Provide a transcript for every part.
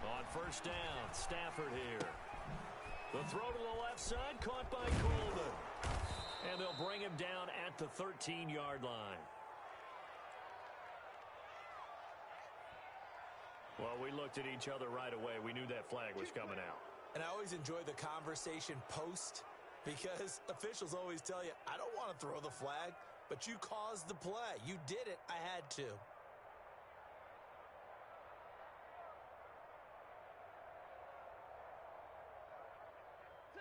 On first down, Stafford here. The throw to the left side, caught by Coleman. And they'll bring him down at the 13-yard line. Well, we looked at each other right away. We knew that flag was coming out. And I always enjoy the conversation post, because officials always tell you, I don't want to throw the flag, but you caused the play. You did it. I had to.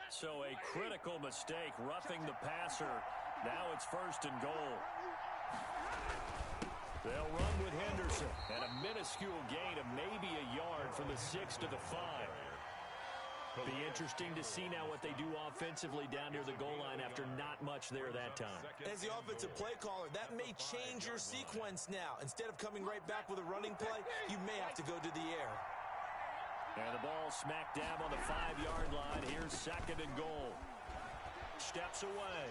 So a critical mistake, roughing the passer. Now it's first and goal. They'll run with Henderson. And a minuscule gain of maybe a yard from the 6 to the 5. Be interesting to see now what they do offensively down near the goal line after not much there that time. As the offensive play caller, that may change your sequence now. Instead of coming right back with a running play, you may have to go to the air. And the ball smack dab on the 5-yard line. Here's second and goal. Steps away.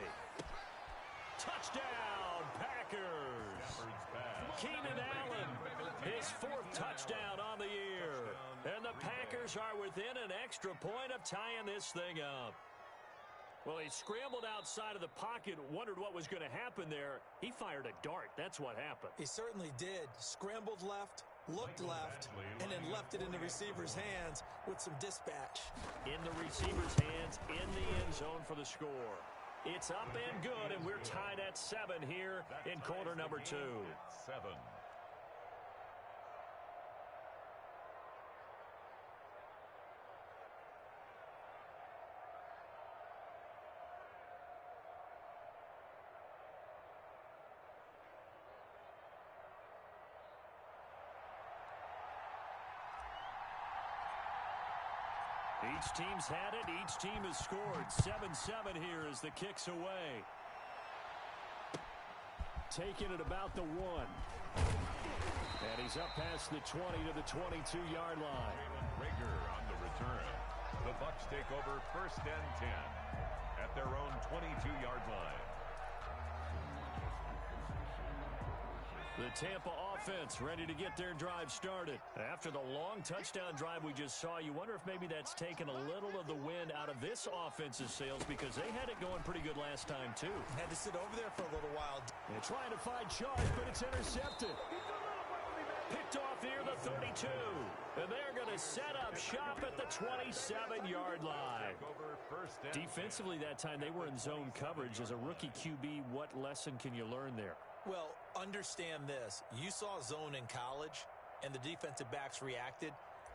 Touchdown, Packers. Keenan Allen, his 4th touchdown on the year. And the Packers are within an extra point of tying this thing up. Well, he scrambled outside of the pocket, wondered what was going to happen there. He fired a dart. That's what happened. He certainly did. Scrambled left, looked left, and then left it in the receiver's hands with some dispatch. In the receiver's hands, in the end zone for the score. It's up and good, and we're tied at 7 here in quarter number 2. 7. Each team's had it. Each team has scored. 7-7 here as the kick's away. Taking it about the 1. And he's up past the 20 to the 22-yard line. Rager on the return. The Bucs take over first and 10 at their own 22-yard line. The Tampa offense ready to get their drive started. After the long touchdown drive we just saw, you wonder if maybe that's taken a little of the wind out of this offense's sails, because they had it going pretty good last time, too. Had to sit over there for a little while. They're trying to find Charge, but it's intercepted. Picked off near the 32. And they're going to set up shop at the 27-yard line. Defensively that time, they were in zone coverage. As a rookie QB, what lesson can you learn there? Well, understand this. You saw zone in college, and the defensive backs reacted,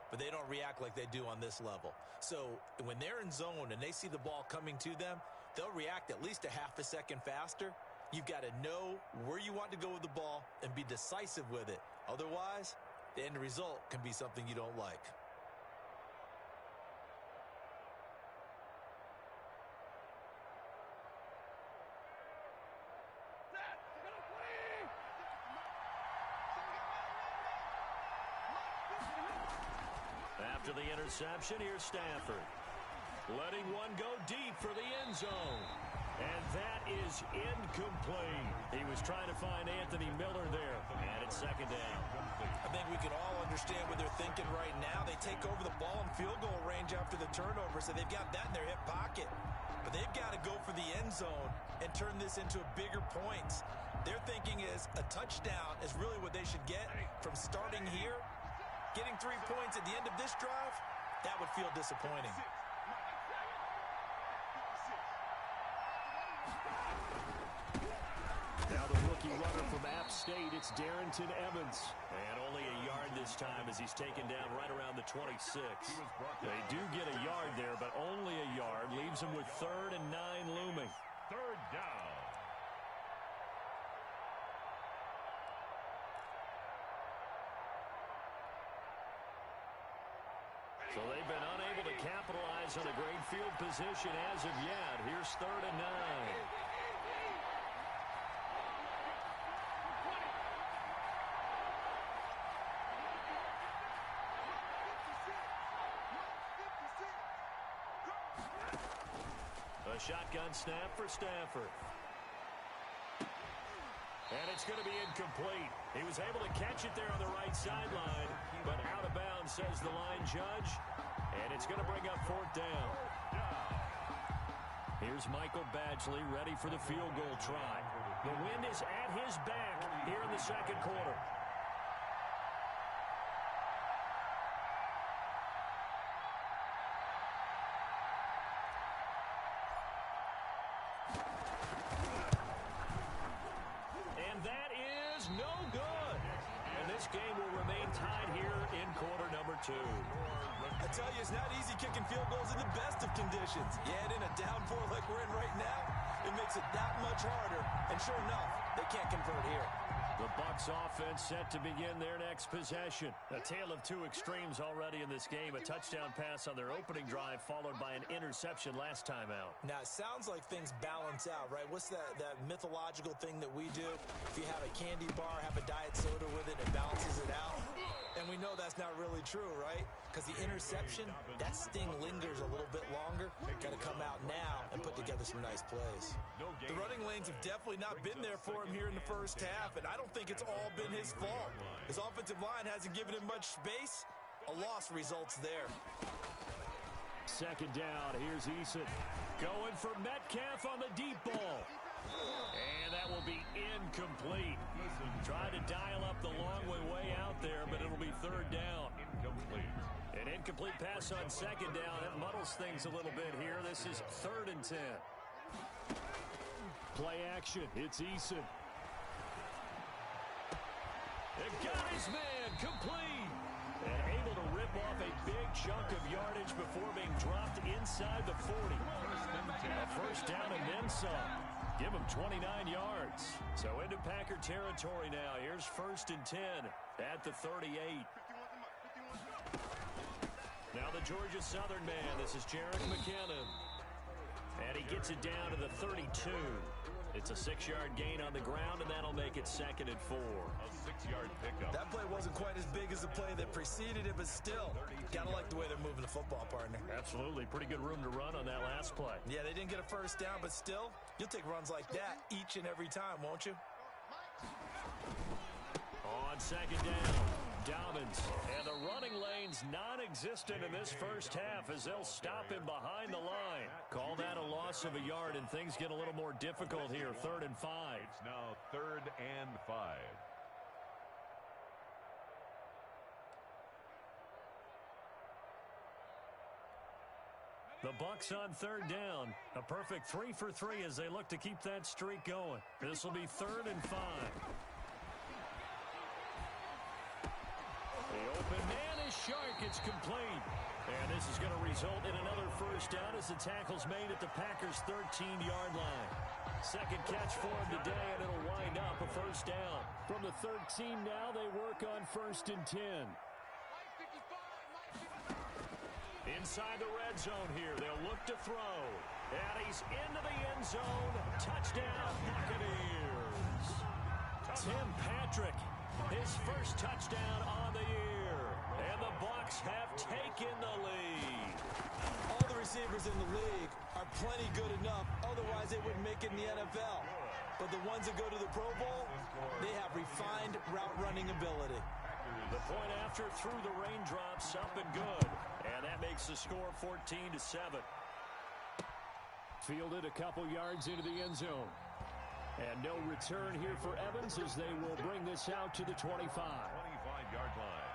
but they don't react like they do on this level. So when they're in zone and they see the ball coming to them, they'll react at least a half a second faster. You've got to know where you want to go with the ball and be decisive with it. Otherwise, the end result can be something you don't like. After the interception, here's Stafford. Letting one go deep for the end zone. And that is incomplete. He was trying to find Anthony Miller there. And it's second down. I think we can all understand what they're thinking right now. They take over the ball in field goal range after the turnover, so they've got that in their hip pocket. But they've got to go for the end zone and turn this into bigger points. Their thinking is a touchdown is really what they should get from starting here. Getting 3 points at the end of this drive, that would feel disappointing. Now the rookie runner from App State, it's Darrington Evans. And only a yard this time as he's taken down right around the 26. They do get a yard there, but only a yard. Leaves them with 3rd and 9 looming. 3rd down. So they've been unable to capitalize on a great field position as of yet. Here's 3rd and 9. A shotgun snap for Stafford. And it's going to be incomplete. He was able to catch it there on the right sideline, but out of bounds, says the line judge. And it's going to bring up fourth down. Here's Michael Badgley ready for the field goal try. The wind is at his back here in the second quarter. And that is no good. And this game will remain tied here in quarter number 2. I tell you, it's not easy kicking field goals in the best of conditions. Yet in a downpour like we're in right now, it makes it that much harder. And sure enough, they can't convert here. The Bucs offense set to begin their next possession. A tale of two extremes already in this game. A touchdown pass on their opening drive followed by an interception last time out. Now, it sounds like things balance out, right? What's that mythological thing that we do? If you have a candy bar, have a diet soda with it, it balances it out. And we know that's not really true, right? Because the interception, that sting lingers a little bit longer. Got to come out now and put together some nice plays. The running lanes have definitely not been there for him here in the first half, and I don't think it's all been his fault. His offensive line hasn't given him much space. A loss results there. Second down, here's Eason. Going for Metcalf on the deep ball. And that will be incomplete. Tried to dial up the long way out there, but it'll be third down. An incomplete pass on second down. That muddles things a little bit here. This is 3rd and 10. Play action. It's Eason. They got his man complete. And able to rip off a big chunk of yardage before being dropped inside the 40. A first down and then some. Give him 29 yards. So into Packer territory now. Here's 1st and 10 at the 38. Now the Georgia Southern man. This is Jerick McKinnon. And he gets it down to the 32. It's a 6-yard gain on the ground, and that'll make it 2nd and 4. A 6-yard pickup. That play wasn't quite as big as the play that preceded it, but still, gotta like the way they're moving the football, partner. Absolutely. Pretty good room to run on that last play. Yeah, they didn't get a first down, but still, you'll take runs like that each and every time, won't you? On second down, Dobbins. And the running lane's non-existent in this first half as they'll stop him behind the line. Call that a loss of a yard, and things get a little more difficult here. 3rd and 5. It's now 3rd and 5. The Bucs on 3rd down. A perfect 3 for 3 as they look to keep that streak going. This will be 3rd and 5. The open man is Shark. It's complete. And this is going to result in another first down as the tackle's made at the Packers' 13-yard line. Second catch for him today, and it'll wind up a first down. From the 13 now, they work on 1st and 10. Inside the red zone here, they'll look to throw. And he's into the end zone. Touchdown, Buccaneers. Tim Patrick, his first touchdown on the year. And the Bucs have taken the lead. All the receivers in the league are plenty good enough. Otherwise, they wouldn't make it in the NFL. But the ones that go to the Pro Bowl, they have refined route running ability. The point after through the raindrops, up and good. And that makes the score 14-7. Fielded a couple yards into the end zone. And no return here for Evans as they will bring this out to the 25. 25-yard line.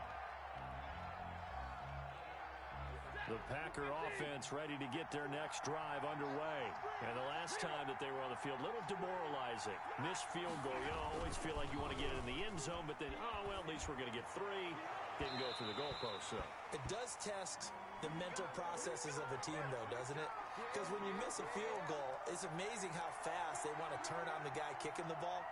The Packer offense ready to get their next drive underway. And the last time that they were on the field, a little demoralizing. Missed field goal. You always feel like you want to get it in the end zone, but then, at least we're going to get 3. Didn't go through the goalpost, so. It does test the mental processes of a team, though, doesn't it? Because when you miss a field goal, it's amazing how fast they want to turn on the guy kicking the ball.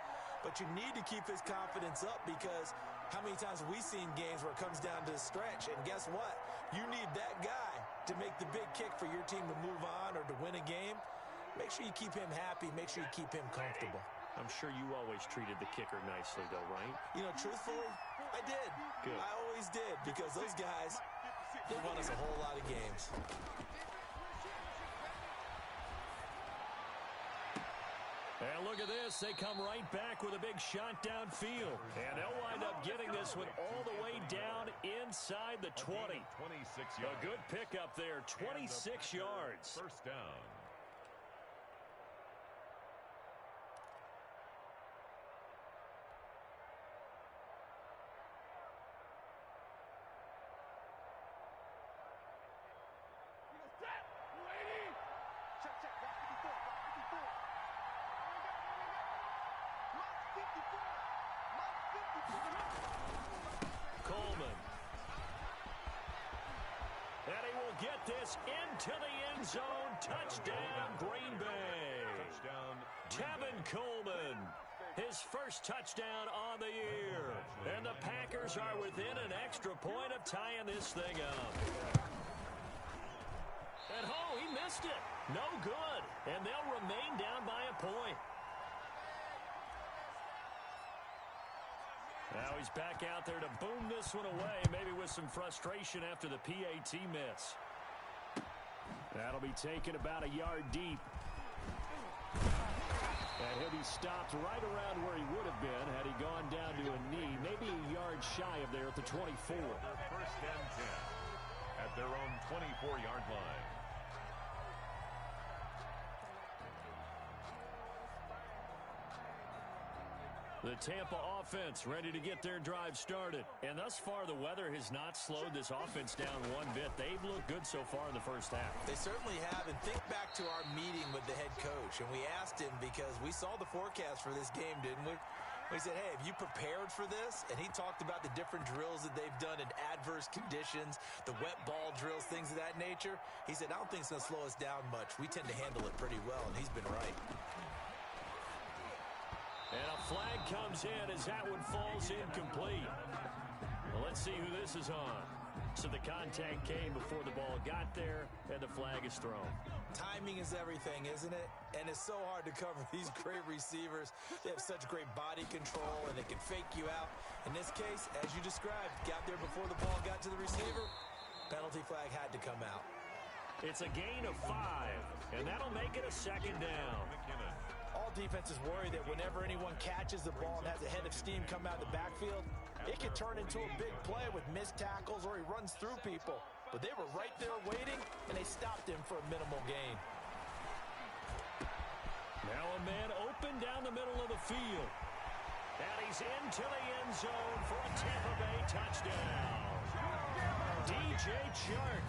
But you need to keep his confidence up because how many times have we seen games where it comes down to the stretch? And guess what? You need that guy to make the big kick for your team to move on or to win a game. Make sure you keep him happy. Make sure you keep him comfortable. I'm sure you always treated the kicker nicely, though, right? You know, truthfully, I did. Good. I always did because those guys, they won us a whole lot of games. And look look at this. They come right back with a big shot downfield. And they'll wind up getting this one all the way down inside the 20. 26 yards. A good pickup there, 26 yards. First down. Coleman. And he will get this into the end zone. Touchdown, Green Bay. Touchdown. Tevin Coleman, his first touchdown on the year. And the Packers are within an extra point of tying this thing up. And he missed it. No good. And they'll remain down by a point. Now he's back out there to boom this one away, maybe with some frustration after the PAT miss. That'll be taken about a yard deep. And he'll be stopped right around where he would have been had he gone down to a knee, maybe a yard shy of there at the 24. First and 10 at their own 24-yard line. The Tampa offense ready to get their drive started. And thus far, the weather has not slowed this offense down one bit. They've looked good so far in the first half. They certainly have. And think back to our meeting with the head coach. And we asked him because we saw the forecast for this game, didn't we? We said, hey, have you prepared for this? And he talked about the different drills that they've done in adverse conditions, the wet ball drills, things of that nature. He said, I don't think it's going to slow us down much. We tend to handle it pretty well, and he's been right. And a flag comes in as that one falls incomplete. Well, let's see who this is on. So the contact came before the ball got there, and the flag is thrown. Timing is everything, isn't it? And it's so hard to cover these great receivers. They have such great body control, and they can fake you out. In this case, as you described, got there before the ball got to the receiver. Penalty flag had to come out. It's a gain of 5, and that'll make it a second down. All defenses worry that whenever anyone catches the ball and has a head of steam come out of the backfield, it could turn into a big play with missed tackles or he runs through people. But they were right there waiting, and they stopped him for a minimal gain. Now a man open down the middle of the field. And he's into the end zone for a Tampa Bay touchdown. DJ Chark,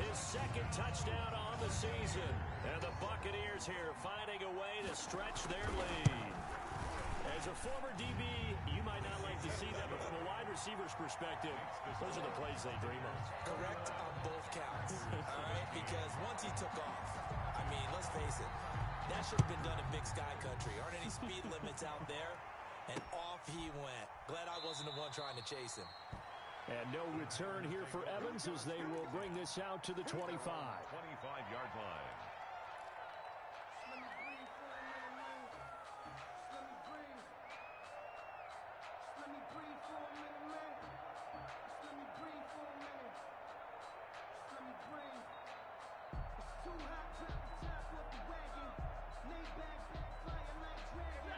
his second touchdown on the season. And the Buccaneers here finding a way to stretch their lead. As a former DB, you might not like to see that, but from a wide receiver's perspective, those are the plays they dream of. Correct on both counts, all right? Because once he took off, I mean, let's face it, that should have been done in Big Sky Country. Aren't any speed limits out there? And off he went. Glad I wasn't the one trying to chase him. And no return here for Evans as they will bring this out to the 25. 25-yard line.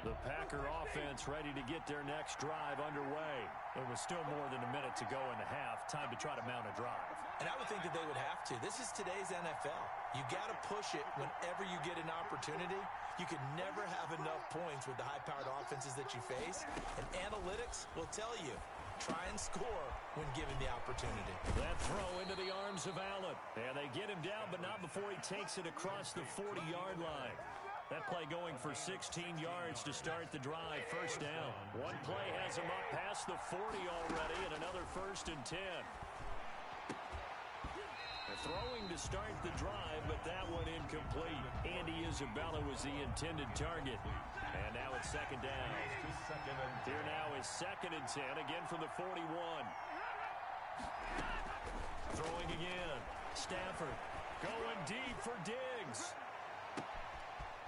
The Packer offense ready to get their next drive underway. It was still more than a minute to go in the half. Time to try to mount a drive. And I would think that they would have to. This is today's NFL. You got to push it whenever you get an opportunity. You can never have enough points with the high-powered offenses that you face. And analytics will tell you, try and score when given the opportunity. That throw into the arms of Allen. And they get him down, but not before he takes it across the 40-yard line. That play going for 16 yards to start the drive. First down. One play has him up past the 40 already, and another 1st and 10. They're throwing to start the drive, but that one incomplete. Andy Isabella was the intended target. And now it's second down. Here now is 2nd and 10, again from the 41. Throwing again. Stafford going deep for Diggs.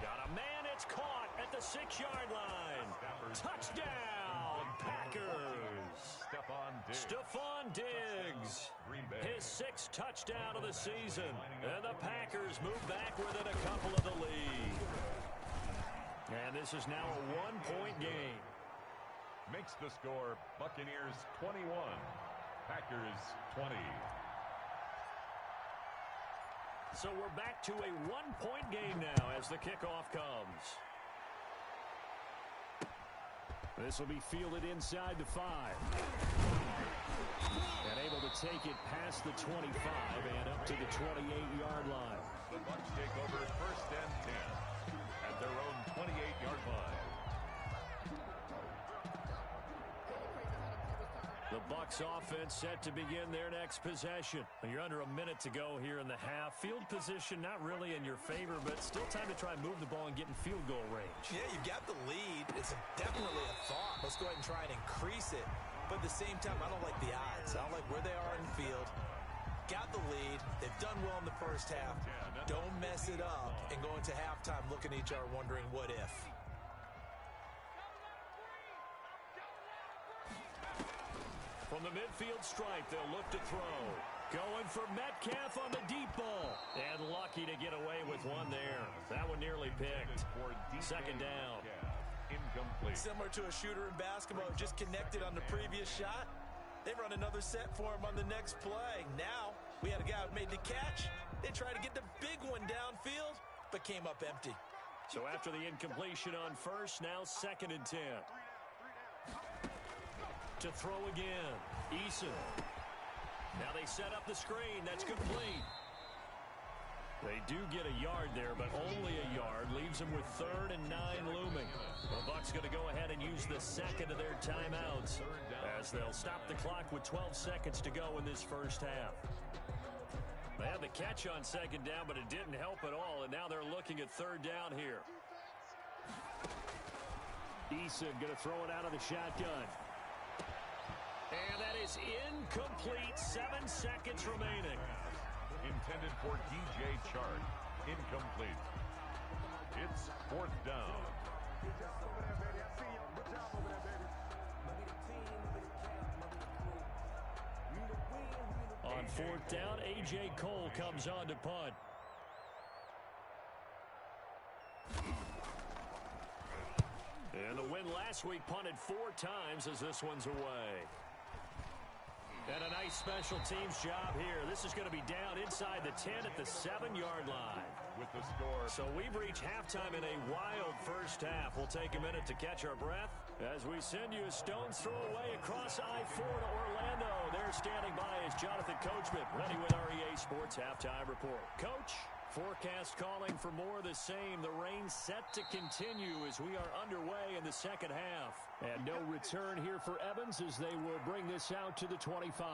Got a man, it's caught at the 6-yard line. Touchdown, Packers. Stephon Diggs. His 6th touchdown of the season. And the Packers move back within a couple of the lead. And this is now a one-point game. Makes the score Buccaneers 21, Packers 20. So we're back to a one-point game now as the kickoff comes. This will be fielded inside the 5. And able to take it past the 25 and up to the 28-yard line. The Bucs take over first and 10 at their own 28-yard line. The Bucs offense set to begin their next possession. You're under a minute to go here in the half. Field position not really in your favor, but still time to try and move the ball and get in field goal range. Yeah, you've got the lead. It's definitely a thought. Let's go ahead and try and increase it. But at the same time, I don't like the odds. I don't like where they are in the field. Got the lead. They've done well in the first half. Don't mess it up and go into halftime looking at each other wondering what if. From the midfield stripe, they'll look to throw. Going for Metcalf on the deep ball. And lucky to get away with one there. That one nearly picked. Second down. Incomplete. Similar to a shooter in basketball who just connected on the previous shot. They run another set for him on the next play. Now, we had a guy who made the catch. They tried to get the big one downfield, but came up empty. So after the incompletion on first, now second and 10. To throw again. Eason. Now they set up the screen. That's complete. They do get a yard there, but only a yard. Leaves them with 3rd and 9 looming. The Bucs going to go ahead and use the second of their timeouts as they'll stop the clock with 12 seconds to go in this first half. They had the catch on second down, but it didn't help at all, and now they're looking at 3rd down here. Eason going to throw it out of the shotgun. And that is incomplete. 7 seconds remaining. Intended for DJ Chark. Incomplete. It's 4th down. On 4th down, A.J. Cole comes on to punt. And the win last week punted 4 times as this one's away. And a nice special teams job here. This is going to be down inside the 10 at the 7-yard line. With the score. So we've reached halftime in a wild first half. We'll take a minute to catch our breath as we send you a stone's throw away across I-4 to Orlando. There standing by is Jonathan Coachman, ready with our EA Sports Halftime Report. Coach, forecast calling for more of the same. The rain set to continue as we are underway in the second half. And no return here for Evans as they will bring this out to the 25.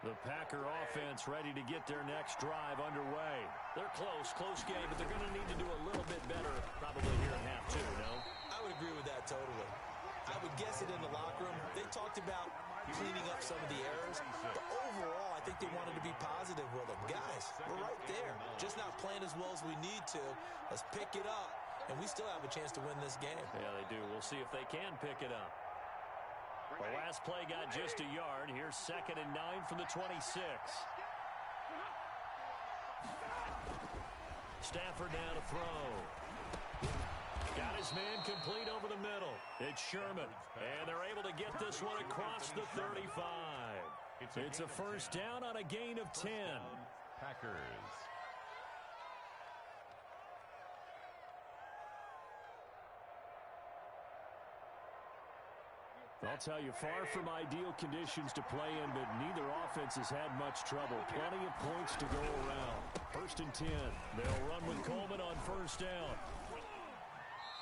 The Packer offense ready to get their next drive underway. They're close game, but they're going to need to do a little bit better probably here in half 2, no? I would agree with that totally. I would guess it in the locker room. They talked about cleaning up some of the errors, but overall, I think they wanted to be positive with them. Guys, we're right there. Just not playing as well as we need to. Let's pick it up, and we still have a chance to win this game. Yeah, they do. We'll see if they can pick it up. The last play got just a yard. Here's 2nd and 9 from the 26. Stafford now to throw. Got his man complete over the middle. It's Sherman. And they're able to get this one across the 35. It's a first down on a gain of 10. Packers. I'll tell you, far from ideal conditions to play in, but neither offense has had much trouble. Plenty of points to go around. 1st and 10. They'll run with Coleman on first down.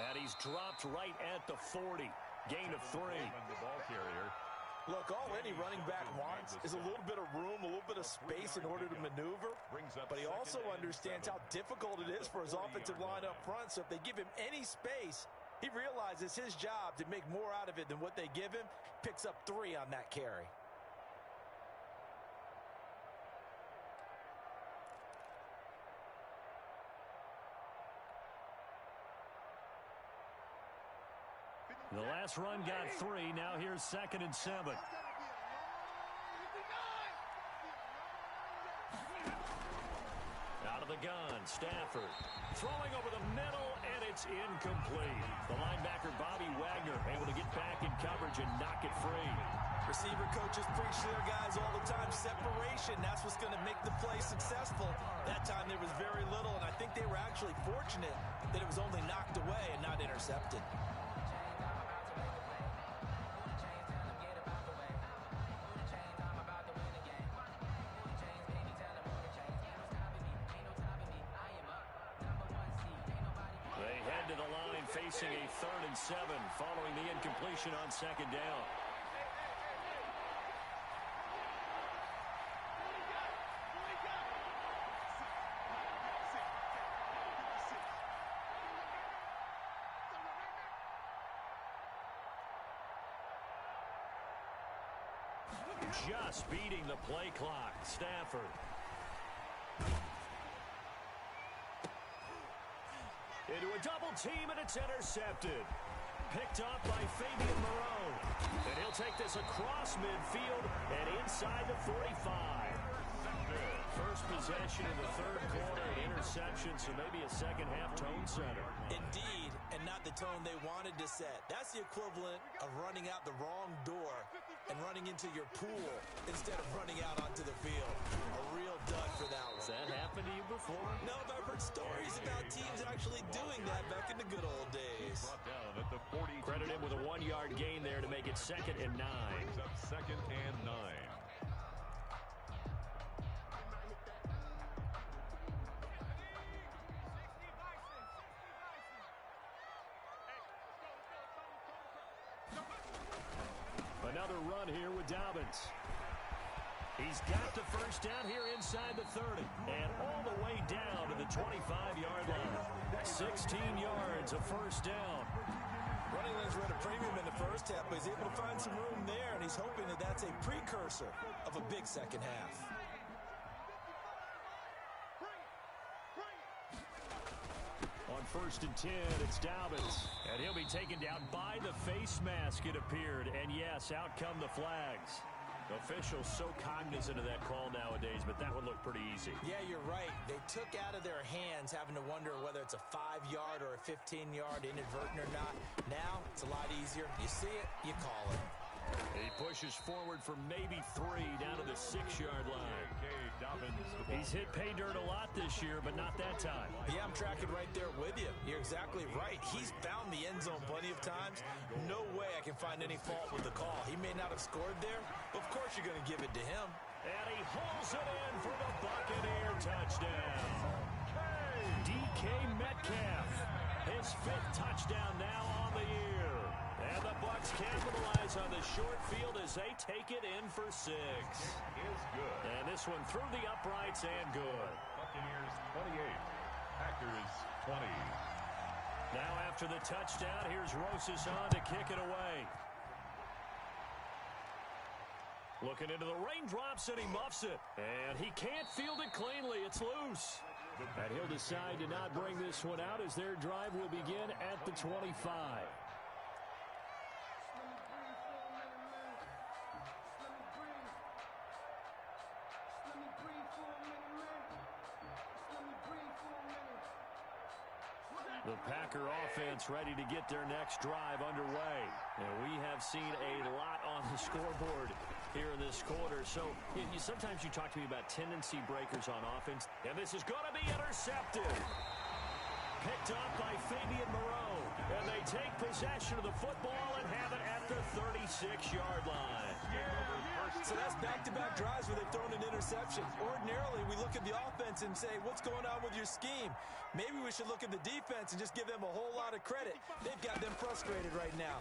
And he's dropped right at the 40. Gain of 3. The ball carrier. Look, all any running back wants is a little bit of room, a little bit of space in order to maneuver. But he also understands how difficult it is for his offensive line up front. So if they give him any space, he realizes his job to make more out of it than what they give him. Picks up 3 on that carry. The last run got 3. Now here's 2nd and 7. Out of the gun, Stafford. Throwing over the middle, and it's incomplete. The linebacker, Bobby Wagner, able to get back in coverage and knock it free. Receiver coaches preach to their guys all the time. Separation, that's what's going to make the play successful. That time there was very little, and I think they were actually fortunate that it was only knocked away and not intercepted. They head to the line facing a 3rd and 7 following the incompletion on 2nd down. Just beating the play clock. Stafford. Into a double team, and it's intercepted. Picked up by Fabian Moreau. And he'll take this across midfield and inside the 45. First possession in the 3rd quarter, an interception, so maybe a second-half tone setter. Indeed, and not the tone they wanted to set. That's the equivalent of running out the wrong door and running into your pool instead of running out onto the field. A real dud for that one. Has that happened to you before? No, but I've heard stories about teams actually doing that back in the good old days. Credit him with a 1-yard gain there to make it 2nd and 9. 2nd and 9. Another run here with Dobbins. He's got the first down here inside the 30. And all the way down to the 25-yard line. 16 yards, a first down. Running lanes were at a premium in the first half, but he's able to find some room there, and he's hoping that that's a precursor of a big second half. On 1st and 10, it's Dobbins. And he'll be taken down by the face mask, it appeared. And yes, out come the flags. Officials so cognizant of that call nowadays, but that would look pretty easy. Yeah, you're right. They took out of their hands having to wonder whether it's a 5-yard or a 15-yard inadvertent or not. Now, it's a lot easier. You see it, you call it. He pushes forward for maybe 3 down to the 6-yard line. He's hit pay dirt a lot this year, but not that time. Yeah, I'm tracking right there with you. You're exactly right. He's found the end zone plenty of times. No way I can find any fault with the call. He may not have scored there, but of course you're going to give it to him. And he hauls it in for the Buccaneer touchdown. DK Metcalf, his 5th touchdown now on the year. And the Bucs capitalize on the short field as they take it in for 6. Is good. And this one through the uprights and good. Buccaneers 28, Packers 20. Now after the touchdown, here's Rosas on to kick it away. Looking into the raindrops, and he muffs it. And he can't field it cleanly. It's loose. And he'll decide to not bring this one out as their drive will begin at the 25. The Packer offense ready to get their next drive underway. And we have seen a lot on the scoreboard here in this quarter. So sometimes you talk to me about tendency breakers on offense. And this is going to be intercepted. Picked up by Fabian Moreau. And they take possession of the football and have it at the 36-yard line. So that's back-to-back drives where they've thrown an interception. Ordinarily, we look at the offense and say, what's going on with your scheme? Maybe we should look at the defense and just give them a whole lot of credit. They've got them frustrated right now.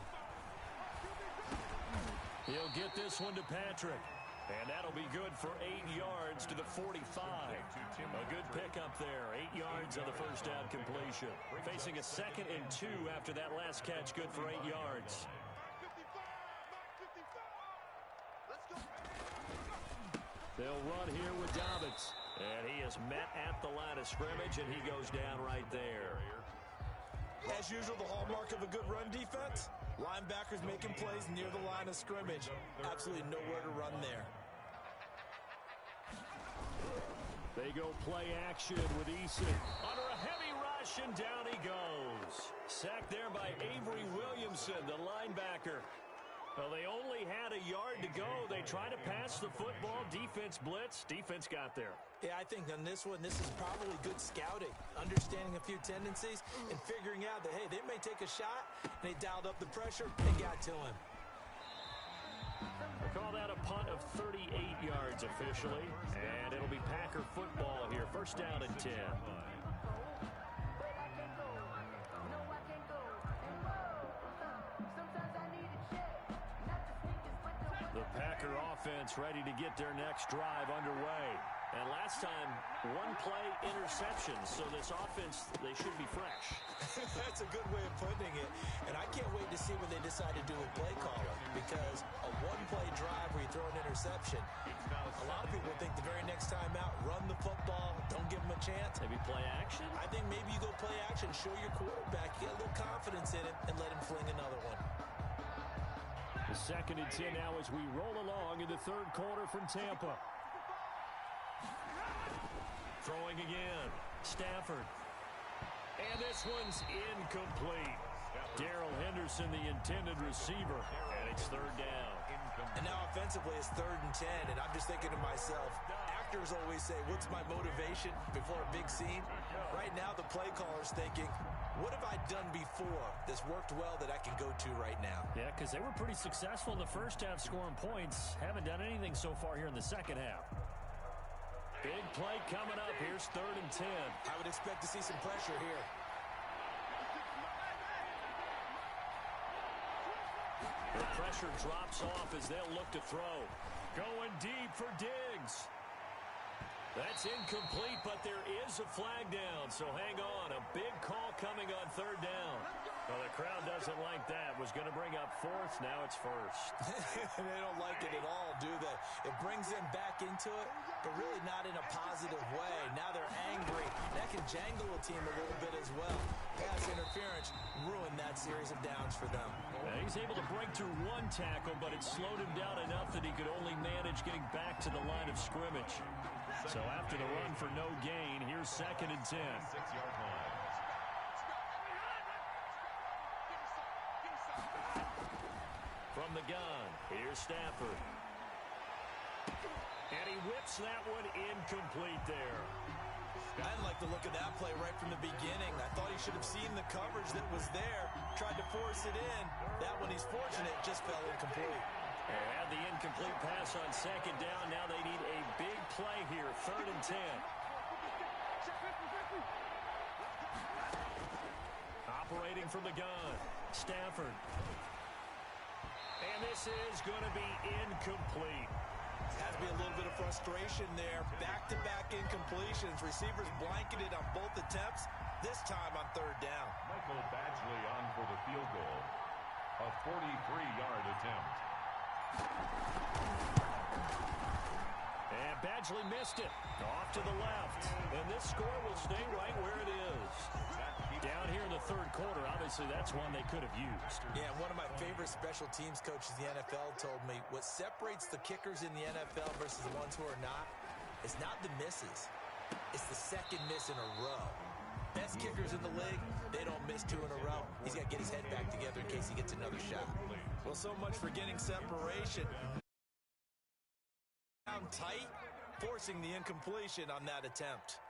He'll get this one to Patrick. And that'll be good for 8 yards to the 45. A good pickup there. 8 yards on the first down completion. Facing a 2nd and 2 after that last catch. Good for 8 yards. They'll run here with Dobbins. And he is met at the line of scrimmage, and he goes down right there. As usual, the hallmark of a good run defense, Linebackers making plays near the line of scrimmage. Absolutely nowhere to run there. They go play action with Eason. Under a heavy rush, and down he goes. Sacked there by Avery Williamson, the linebacker. Well, they only had a yard to go. They tried to pass the football. Defense blitz. Defense got there. Yeah, I think on this one, this is probably good scouting, understanding a few tendencies, and figuring out that, hey, they may take a shot, and they dialed up the pressure and got to him. I call that a punt of 38 yards officially, and it'll be Packer football here. First down and 10. The Packer offense ready to get their next drive underway. And last time, one play interception, so this offense, they should be fresh. That's a good way of putting it. And I can't wait to see what they decide to do with play calling, because a one-play drive where you throw an interception, a lot of people think the very next time out, run the football, don't give them a chance. Maybe play action? I think maybe you go play action, show your quarterback, get a little confidence in him, and let him fling another one. The second and 10 now as we roll along in the third quarter from Tampa. Throwing again. Stafford. And this one's incomplete. Darrell Henderson, the intended receiver. And it's third down. And now offensively it's 3rd and 10. And I'm just thinking to myself, actors always say, what's my motivation before a big scene? Right now the play caller's thinking, what have I done before that's worked well that I can go to right now? Yeah, because they were pretty successful in the first half scoring points. Haven't done anything so far here in the second half. Big play coming up. Here's 3rd and 10. I would expect to see some pressure here. The pressure drops off as they'll look to throw. Going deep for Diggs. That's incomplete, but there is a flag down, so hang on. A big call coming on 3rd down. Well, the crowd doesn't like that. Was going to bring up 4th. Now it's 1st. They don't like it at all, do they? It brings them back into it, but really not in a positive way. Now they're angry. That can jangle a team a little bit as well. Pass interference ruined that series of downs for them. Now he's able to break through one tackle, but it slowed him down enough that he could only manage getting back to the line of scrimmage. So after the run for no gain, here's 2nd and 10. 6-yard line. From the gun, here's Stafford. And he whips that one incomplete there. I didn't like the look of that play right from the beginning. I thought he should have seen the coverage that was there, tried to force it in. That one, he's fortunate, just fell incomplete. They had the incomplete pass on 2nd down. Now they need a big play here, 3rd and 10. Operating from the gun, Stafford. And this is going to be incomplete. Has to be a little bit of frustration there. Back-to-back incompletions. Receivers blanketed on both attempts, this time on 3rd down. Michael Badgley on for the field goal. A 43-yard attempt. And Badgley missed it. Off to the left. And this score will stay right where it is. Down here in the third quarter, obviously that's one they could have used. Yeah, one of my favorite special teams coaches in the NFL told me what separates the kickers in the NFL versus the ones who are not is not the misses. It's the second miss in a row. Best kickers in the league, they don't miss 2 in a row. He's got to get his head back together in case he gets another shot. Well, so much for getting separation. Down tight, forcing the incompletion on that attempt.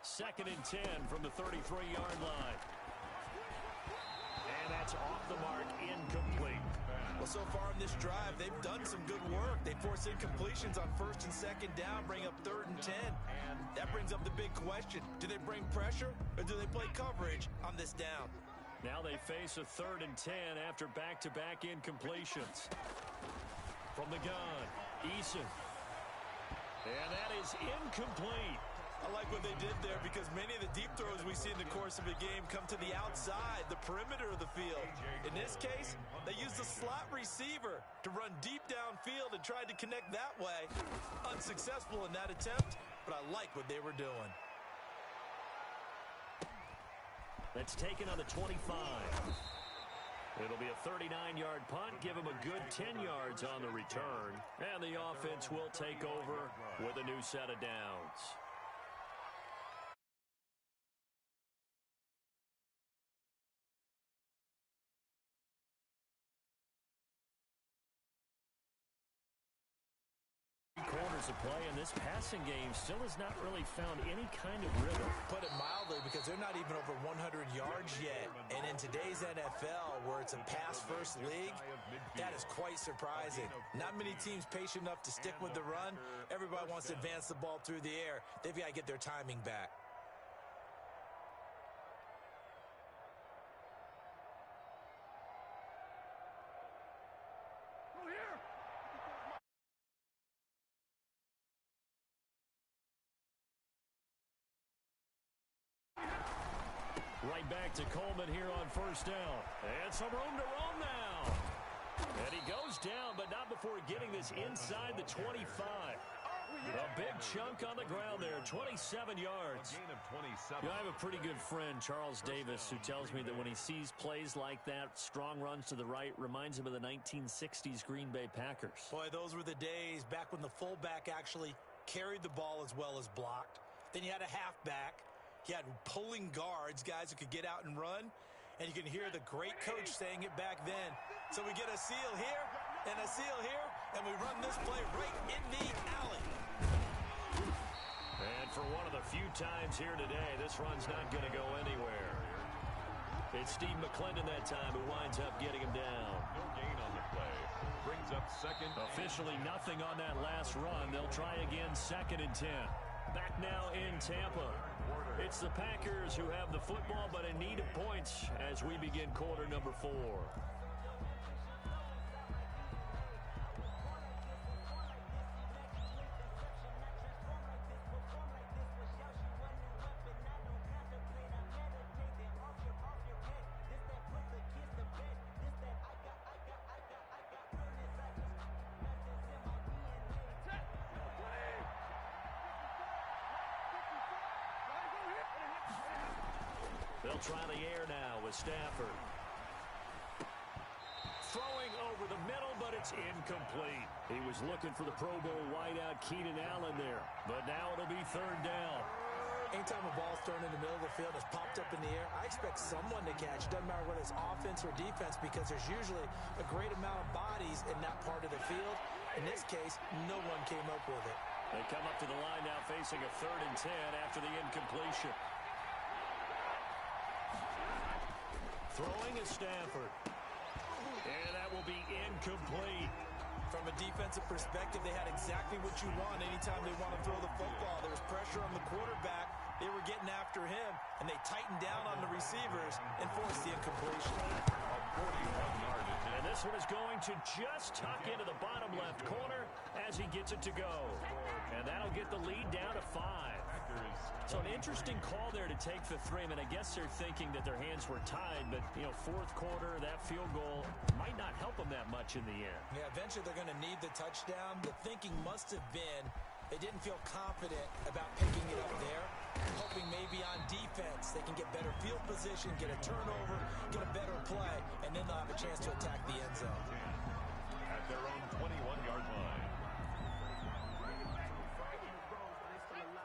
2nd and 10 from the 33-yard line. And that's off the mark, incomplete. Well, so far in this drive, they've done some good work. They force incompletions on 1st and 2nd down, bring up 3rd and 10. That brings up the big question. Do they bring pressure or do they play coverage on this down? Now they face a 3rd and 10 after back-to-back incompletions. From the gun, Eason. And that is incomplete. I like what they did there because many of the deep throws we see in the course of a game come to the outside, the perimeter of the field. In this case, they used a slot receiver to run deep downfield and tried to connect that way. Unsuccessful in that attempt, but I like what they were doing. That's taken on the 25. It'll be a 39-yard punt, give him a good 10 yards on the return, and the offense will take over with a new set of downs. Quarters of play, and this passing game still has not really found any kind of rhythm. Put it mildly, because they're not even over 100 yards yet. And in today's NFL, where it's a pass-first league, that is quite surprising. Not many teams patient enough to stick with the run. Everybody wants to advance the ball through the air. They've got to get their timing back. Right back to Coleman here on first down. And some room to roam now. And he goes down, but not before getting this inside the 25. A big chunk on the ground there, 27 yards. You know, I have a pretty good friend, Charles Davis, who tells me that when he sees plays like that, strong runs to the right, reminds him of the 1960s Green Bay Packers. Boy, those were the days back when the fullback actually carried the ball as well as blocked. Then you had a halfback. You had pulling guards, guys who could get out and run. And you can hear the great coach saying it back then. So we get a seal here and a seal here, and we run this play right in the alley. And for one of the few times here today, this run's not going to go anywhere. It's Steve McClendon that time who winds up getting him down. No gain on the play. Brings up second. Officially nothing on that last run. They'll try again, 2nd and 10. Back now in Tampa. It's the Packers who have the football, but in need of points as we begin quarter number 4. They'll try the air now with Stafford. Throwing over the middle, but it's incomplete. He was looking for the Pro Bowl wideout Keenan Allen there, but now it'll be 3rd down. Anytime a ball's thrown in the middle of the field, it's popped up in the air, I expect someone to catch. Doesn't matter whether it's offense or defense, because there's usually a great amount of bodies in that part of the field. In this case, no one came up with it. They come up to the line now facing a 3rd and 10 after the incompletion. Throwing is Stafford. And that will be incomplete. From a defensive perspective, they had exactly what you want anytime they want to throw the football. There was pressure on the quarterback. They were getting after him, and they tightened down on the receivers and forced the incompletion. And this one is going to just tuck into the bottom left corner as he gets it to go. And that'll get the lead down to 5. So an interesting call there to take the 3. I mean, I guess they're thinking that their hands were tied, but, you know, 4th quarter, that field goal might not help them that much in the end. Yeah, eventually they're going to need the touchdown. The thinking must have been they didn't feel confident about picking it up there, hoping maybe on defense they can get better field position, get a turnover, get a better play, and then they'll have a chance to attack the end zone. At their own 21-yard line.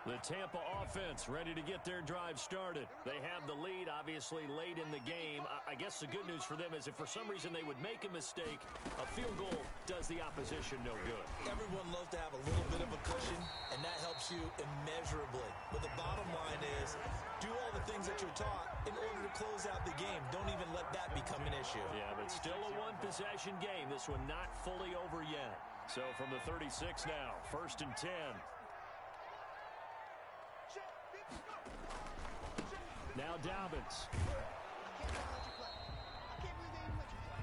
The Tampa offense ready to get their drive started. They have the lead, obviously, late in the game. I guess the good news for them is if for some reason they would make a mistake, a field goal does the opposition no good. Everyone loves to have a little bit of a cushion, and that helps you immeasurably. But the bottom line is, do all the things that you're taught in order to close out the game. Don't even let that become an issue. Yeah, but still a one-possession game. This one not fully over yet. So from the 36 now, 1st and 10. Now Dobbins.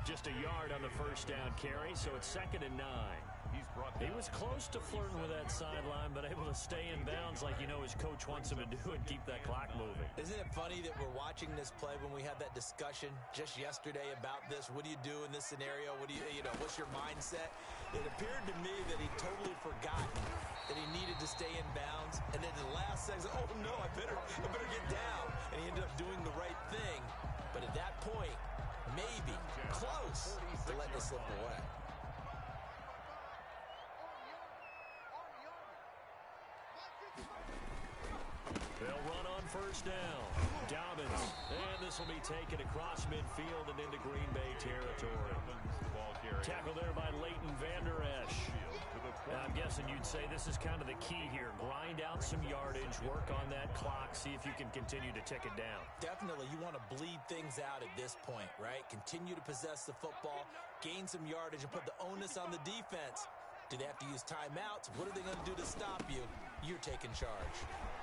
Just a yard on the 1st down carry, so it's 2nd and 9. He was close to flirting with that sideline, but able to stay in bounds like you know his coach wants him to do and keep that clock moving. Isn't it funny that we're watching this play when we had that discussion just yesterday about this? What do you do in this scenario? What do you know, what's your mindset? It appeared to me that he totally forgotten that he needed to stay in bounds, and then the last second, oh no, I better get down. And he ended up doing the right thing. But at that point, maybe close to letting it slip away. They'll run on first down. Dobbins. And this will be taken across midfield and into Green Bay territory. Tackle there by Leighton Vander Esch. I'm guessing you'd say this is kind of the key here. Grind out some yardage, work on that clock, see if you can continue to tick it down. Definitely, you want to bleed things out at this point, right? Continue to possess the football, gain some yardage, and put the onus on the defense. Do they have to use timeouts? What are they going to do to stop you? You're taking charge.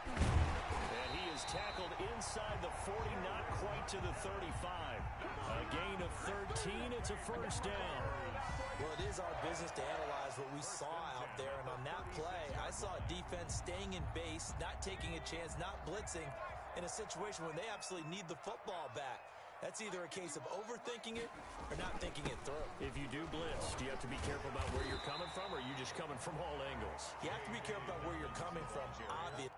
And he is tackled inside the 40, not quite to the 35. A gain of 13, it's a first down. Well, it is our business to analyze what we saw out there, and on that play, I saw a defense staying in base, not taking a chance, not blitzing, in a situation where they absolutely need the football back. That's either a case of overthinking it or not thinking it through. If you do blitz, do you have to be careful about where you're coming from, or are you just coming from all angles? You have to be careful about where you're coming from, obviously.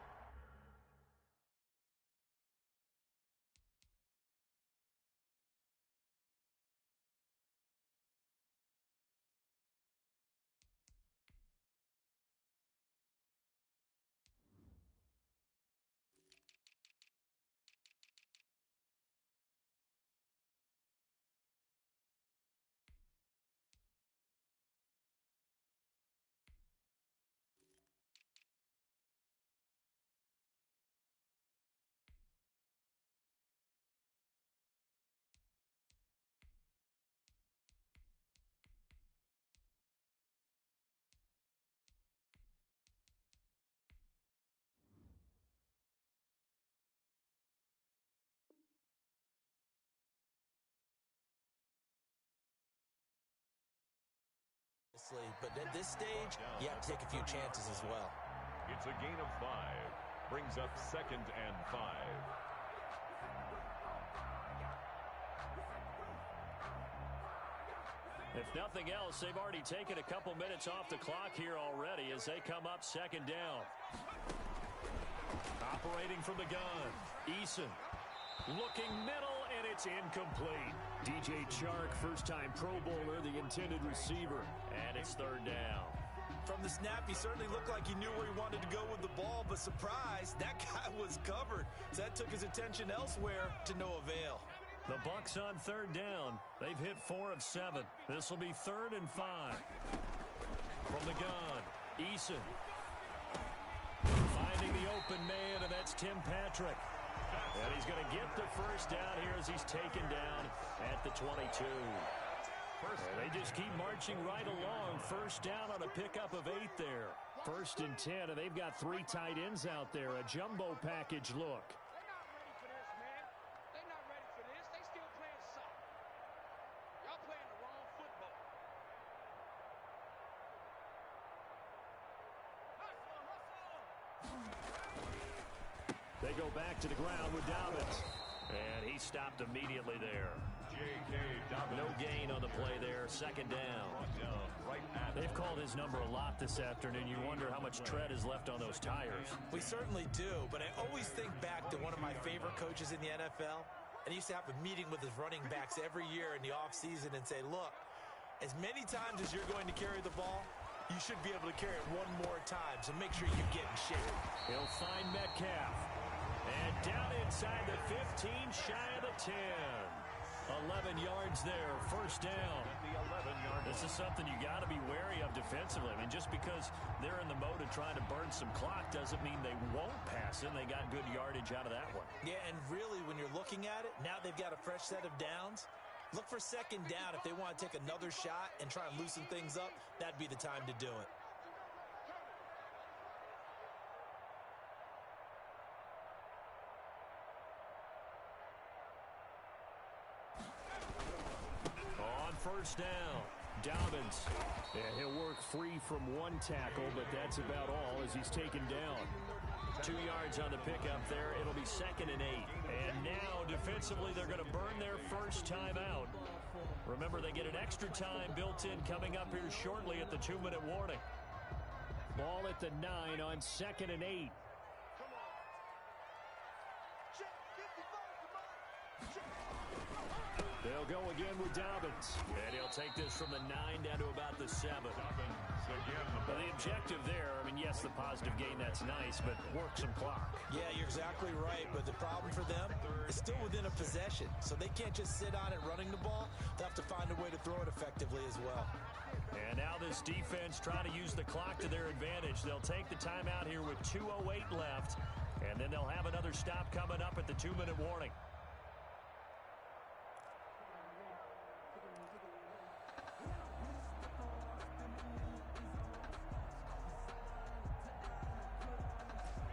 But at this stage, you have to take a few chances as well. It's a gain of 5. Brings up 2nd and 5. If nothing else, they've already taken a couple minutes off the clock here already as they come up 2nd down. Operating from the gun, Eason. Looking middle, and it's incomplete. DJ Chark, first-time Pro Bowler, the intended receiver. And it's 3rd down. From the snap, he certainly looked like he knew where he wanted to go with the ball, but surprise, that guy was covered. So that took his attention elsewhere to no avail. The Bucs on 3rd down. They've hit 4 of 7. This will be 3rd and 5. From the gun, Eason. Finding the open man, and that's Tim Patrick. And he's going to get the first down here as he's taken down at the 22. And they just keep marching right along. First down on a pickup of 8 there. 1st and 10, and they've got 3 tight ends out there. A jumbo package look. They're not ready for this, man. They're not ready for this. They still playing soccer. Y'all playing the wrong football. They go back to the ground with Dobbins. And he stopped immediately there. No gain on the play there. 2nd down. They've called his number a lot this afternoon. You wonder how much tread is left on those tires. We certainly do, but I always think back to one of my favorite coaches in the NFL. And he used to have a meeting with his running backs every year in the offseason and say, look, as many times as you're going to carry the ball, you should be able to carry it one more time, so make sure you get in shape. He'll find Metcalf. And down inside the 15, shy of the 10. 11 yards there, first down. This is something you got to be wary of defensively. I mean, just because they're in the mode of trying to burn some clock doesn't mean they won't pass it. They got good yardage out of that one. Yeah, and really, when you're looking at it, now they've got a fresh set of downs. Look for 2nd down. If they want to take another shot and try and loosen things up, that'd be the time to do it. First down, Dobbins. And he'll work free from one tackle, but that's about all as he's taken down. 2 yards on the pickup there. It'll be 2nd and 8. And now, defensively, they're going to burn their first time out. Remember, they get an extra time built in coming up here shortly at the 2-minute warning. Ball at the 9 on 2nd and 8. They'll go again with Dobbins. And he'll take this from the 9 down to about the 7. But the objective there, I mean, yes, the positive gain, that's nice, but work some clock. Yeah, you're exactly right. But the problem for them is still within a possession. So they can't just sit on it running the ball. They'll have to find a way to throw it effectively as well. And now this defense trying to use the clock to their advantage. They'll take the timeout here with 2:08 left. And then they'll have another stop coming up at the 2-minute warning.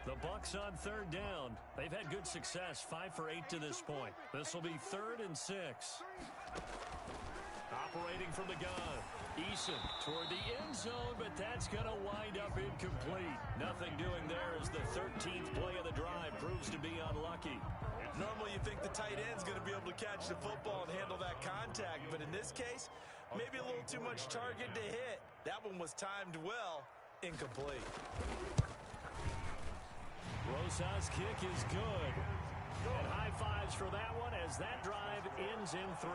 The Bucs on 3rd down. They've had good success, 5 for 8 to this point. This will be 3rd and 6. Operating from the gun. Eason toward the end zone, but that's going to wind up incomplete. Nothing doing there as the 13th play of the drive proves to be unlucky. Normally you think the tight end's going to be able to catch the football and handle that contact, but in this case, maybe a little too much target to hit. That one was timed well, incomplete. Rosas' kick is good. And high fives for that one as that drive ends in 3.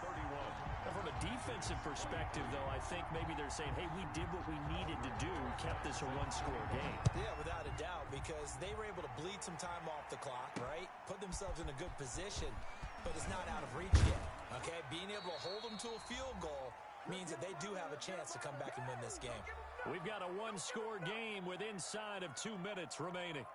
31. Now from a defensive perspective, though, I think maybe they're saying, hey, we did what we needed to do, kept this a one-score game. Yeah, without a doubt, because they were able to bleed some time off the clock, right? Put themselves in a good position, but it's not out of reach yet, okay? Being able to hold them to a field goal means that they do have a chance to come back and win this game. We've got a one-score game with inside of 2 minutes remaining.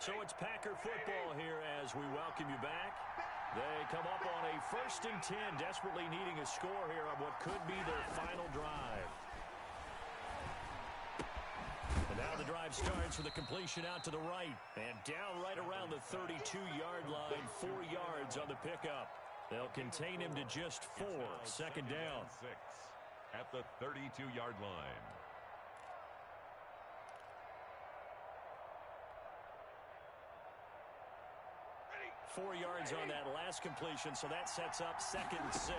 So it's Packer football here as we welcome you back. They come up on a 1st and 10, desperately needing a score here on what could be their final drive. And now the drive starts with a completion out to the right. And down right around the 32-yard line, 4 yards on the pickup. They'll contain him to just 4, 2nd down. 6 at the 32-yard line. 4 yards on that last completion, so that sets up 2nd and 6.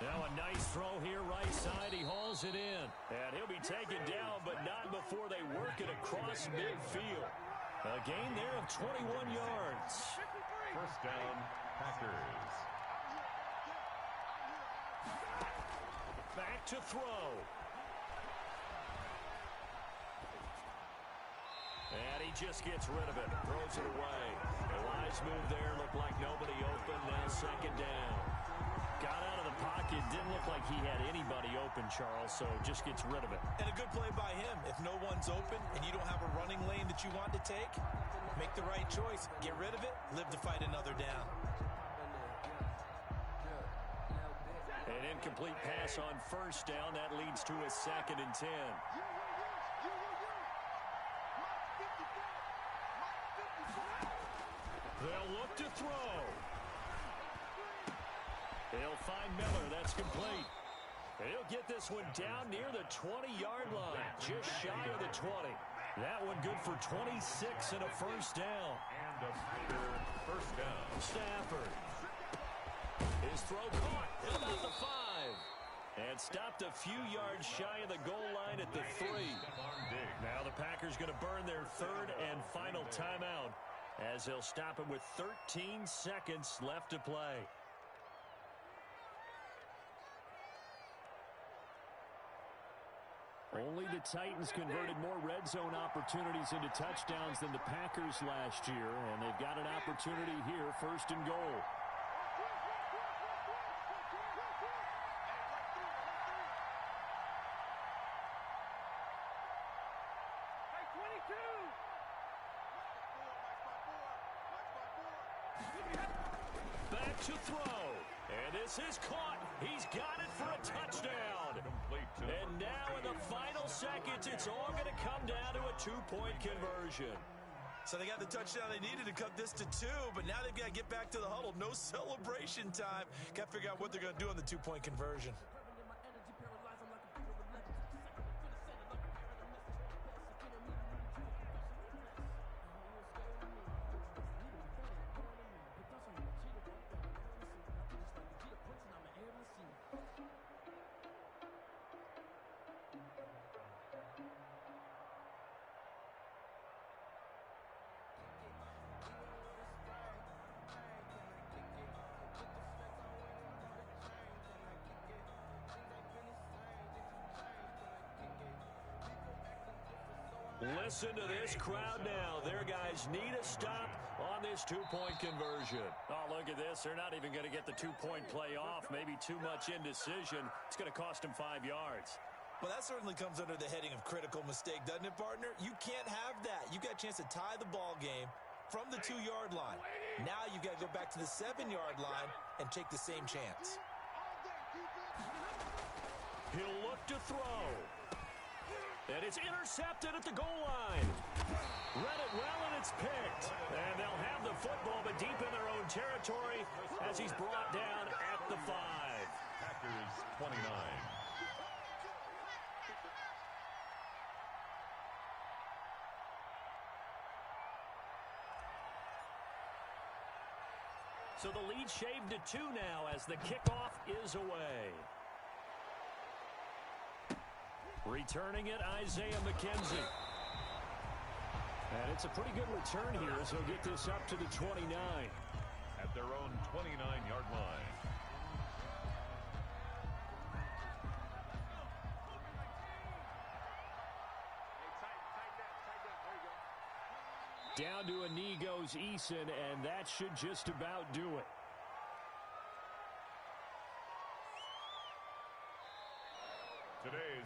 Now a nice throw here, right side. He hauls it in. And he'll be taken down, but not before they work it across midfield. A gain there of 21 yards. 1st down, Packers. Back to throw. And he just gets rid of it. Throws it away. A wise move there. Looked like nobody open. Now 2nd down. Got out of the pocket. Didn't look like he had anybody open, Charles, so just gets rid of it. And a good play by him. If no one's open and you don't have a running lane that you want to take, make the right choice. Get rid of it. Live to fight another down. An incomplete pass on 1st down. That leads to a 2nd and 10. They'll look to throw. They'll find Miller. That's complete. He'll get this one down near the 20-yard line, just shy of the 20. That one good for 26 and a 1st down. And a 1st down. Stafford. His throw caught at about the 5. And stopped a few yards shy of the goal line at the 3. Now the Packers going to burn their 3rd and final timeout, as they'll stop him with 13 seconds left to play. Only the Titans converted more red zone opportunities into touchdowns than the Packers last year, and they've got an opportunity here, 1st and goal. Back to throw. And this is caught. He's got it for a touchdown. And now in the final seconds, it's all going to come down to a 2-point conversion. So they got the touchdown they needed to cut this to 2, but now they've got to get back to the huddle. No celebration time. Got to figure out what they're going to do on the 2-point conversion. Listen to this crowd now. Their guys need a stop on this two-point conversion. Oh, look at this. They're not even going to get the two-point play off. Maybe too much indecision. It's going to cost them 5 yards. Well, that certainly comes under the heading of critical mistake, doesn't it, partner? You can't have that. You got a chance to tie the ball game from the 2-yard line. Now you've got to go back to the 7-yard line and take the same chance. He'll look to throw. And it's intercepted at the goal line. Read it well, and it's picked. And they'll have the football, but deep in their own territory as he's brought down at the 5. Packers 29. So the lead shaved to 2 now as the kickoff is away. Returning it, Isaiah McKenzie. And it's a pretty good return here as he'll get this up to the 29. At their own 29-yard line. Down to a knee goes Eason, and that should just about do it.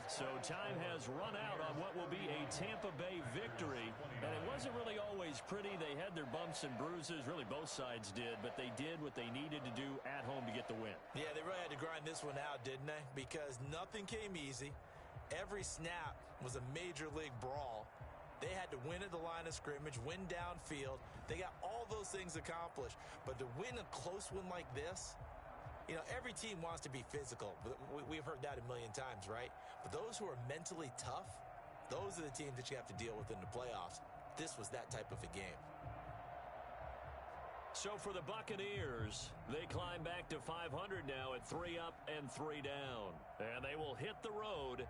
So time has run out on what will be a Tampa Bay victory. And it wasn't really always pretty. They had their bumps and bruises. Really, both sides did. But they did what they needed to do at home to get the win. Yeah, they really had to grind this one out, didn't they? Because nothing came easy. Every snap was a major league brawl. They had to win at the line of scrimmage, win downfield. They got all those things accomplished. But to win a close one like this, you know, every team wants to be physical. We've heard that a million times, right? But those who are mentally tough, those are the teams that you have to deal with in the playoffs. This was that type of a game. So for the Buccaneers, they climb back to 500 now at 3 up and 3 down. And they will hit the road